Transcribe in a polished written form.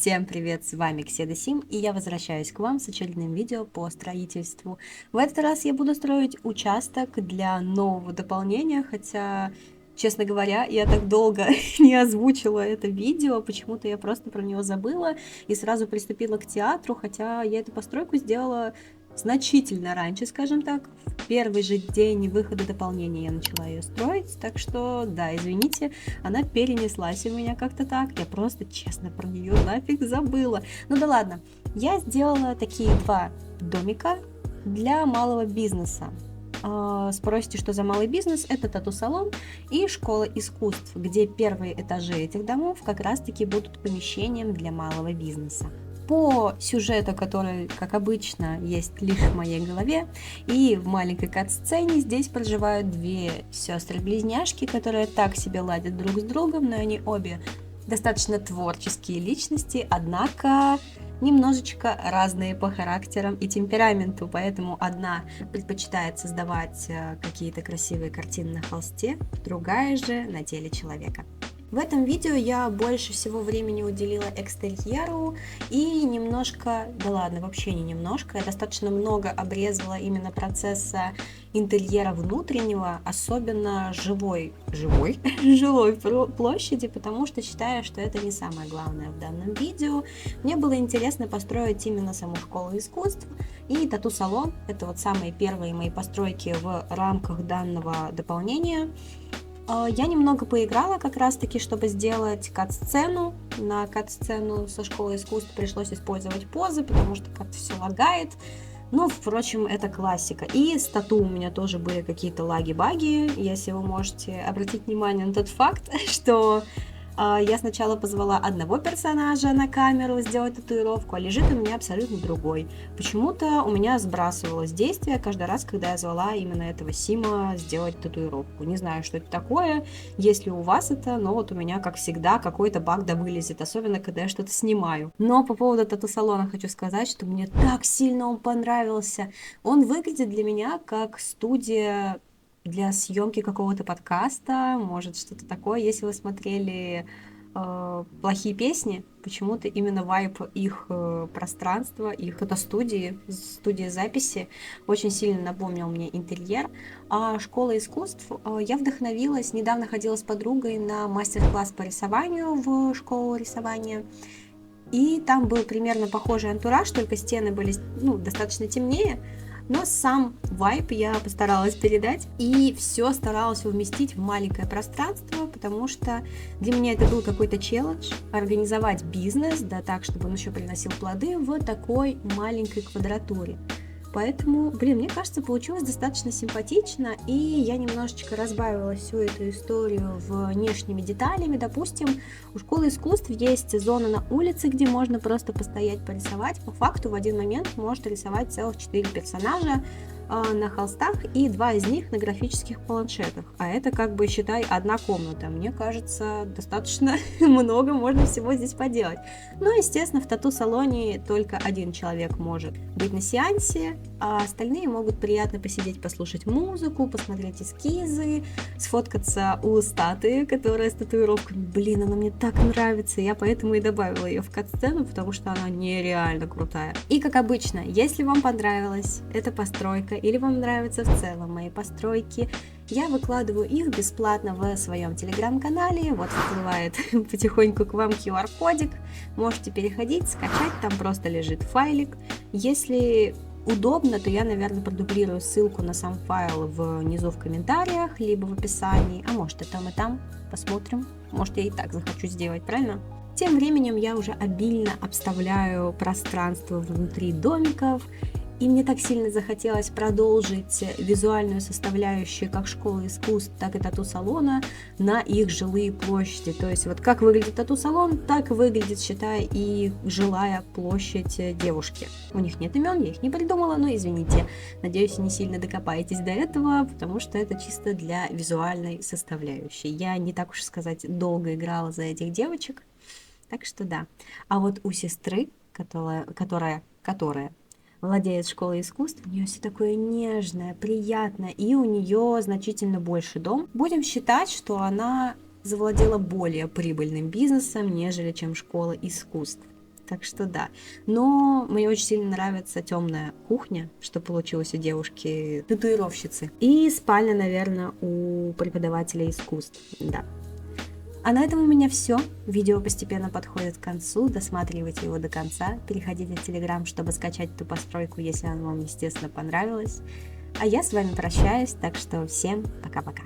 Всем привет, с вами Кседа Сим, и я возвращаюсь к вам с очередным видео по строительству. В этот раз я буду строить участок для нового дополнения, хотя, честно говоря, я так долго не озвучила это видео, почему-то я просто про него забыла и сразу приступила к театру, хотя я эту постройку сделала значительно раньше, скажем так. В первый же день выхода дополнения я начала ее строить, так что, да, извините, она перенеслась у меня как-то так, я просто, честно, про нее нафиг забыла. Ну да ладно, я сделала такие два домика для малого бизнеса. Спросите, что за малый бизнес? Это тату-салон и школа искусств, где первые этажи этих домов как раз-таки будут помещением для малого бизнеса. По сюжету, который, как обычно, есть лишь в моей голове, и в маленькой кат-сцене здесь проживают две сестры-близняшки, которые так себе ладят друг с другом, но они обе достаточно творческие личности, однако немножечко разные по характерам и темпераменту, поэтому одна предпочитает создавать какие-то красивые картины на холсте, другая же на теле человека. В этом видео я больше всего времени уделила экстерьеру и немножко, да ладно, вообще не немножко, я достаточно много обрезала именно процесса интерьера внутреннего, особенно жилой площади, потому что считаю, что это не самое главное в данном видео. Мне было интересно построить именно саму школу искусств и тату-салон. Это вот самые первые мои постройки в рамках данного дополнения. Я немного поиграла как раз-таки, чтобы сделать кат-сцену. На кат-сцену со школы искусств пришлось использовать позы, потому что как-то все лагает. Но, впрочем, это классика. И с тату у меня тоже были какие-то лаги-баги. Если вы можете обратить внимание на тот факт, что я сначала позвала одного персонажа на камеру сделать татуировку, а лежит у меня абсолютно другой. Почему-то у меня сбрасывалось действие каждый раз, когда я звала именно этого Сима сделать татуировку. Не знаю, что это такое, если у вас это, но вот у меня, как всегда, какой-то баг да вылезет, особенно когда я что-то снимаю. Но по поводу тату-салона хочу сказать, что мне так сильно он понравился. Он выглядит для меня как студия для съемки какого-то подкаста, может что-то такое. Если вы смотрели плохие песни, почему-то именно вайб их пространства, их фотостудии, студия записи очень сильно напомнил мне интерьер. А школа искусств, я вдохновилась, недавно ходила с подругой на мастер-класс по рисованию в школу рисования. И там был примерно похожий антураж, только стены были достаточно темнее, но сам вайб я постаралась передать и все старалась уместить в маленькое пространство, потому что для меня это был какой-то челлендж организовать бизнес, да так, чтобы он еще приносил плоды в такой маленькой квадратуре. Поэтому, мне кажется, получилось достаточно симпатично, и я немножечко разбавила всю эту историю внешними деталями. Допустим, у школы искусств есть зона на улице, где можно просто постоять, порисовать. По факту в один момент может рисовать целых 4 персонажа на холстах и 2 из них на графических планшетах. А это, как бы, считай, одна комната. Мне кажется, достаточно много можно всего здесь поделать. Но, естественно, в тату-салоне только один человек может быть на сеансе, а остальные могут приятно посидеть, послушать музыку, посмотреть эскизы, сфоткаться у статуи, которая с татуировками. Она мне так нравится, я поэтому и добавила ее в кат-сцену, потому что она нереально крутая. И, как обычно, если вам понравилась эта постройка, или вам нравятся в целом мои постройки, я выкладываю их бесплатно в своем телеграм-канале. Вот всплывает потихоньку к вам QR-кодик. Можете переходить, скачать, там просто лежит файлик. Если удобно, то я, наверное, продублирую ссылку на сам файл внизу в комментариях, либо в описании, а может и там, посмотрим. Может, я и так захочу сделать, правильно? Тем временем я уже обильно обставляю пространство внутри домиков. И мне так сильно захотелось продолжить визуальную составляющую как школы искусств, так и тату-салона на их жилые площади. То есть вот как выглядит тату-салон, так выглядит, считай, и жилая площадь девушки. У них нет имен, я их не придумала, но извините. Надеюсь, не сильно докопаетесь до этого, потому что это чисто для визуальной составляющей. Я не так уж сказать долго играла за этих девочек, так что да. А вот у сестры, которая владеет школой искусств, у нее все такое нежное, приятное, и у нее значительно больше дом. Будем считать, что она завладела более прибыльным бизнесом, нежели чем школа искусств. так что да. Но мне очень сильно нравится темная кухня, что получилось у девушки-татуировщицы. И спальня, наверное, у преподавателя искусств, да. А на этом у меня все. Видео постепенно подходит к концу. Досматривайте его до конца. Переходите в Telegram, чтобы скачать эту постройку, если она вам, естественно, понравилась. А я с вами прощаюсь, так что всем пока-пока.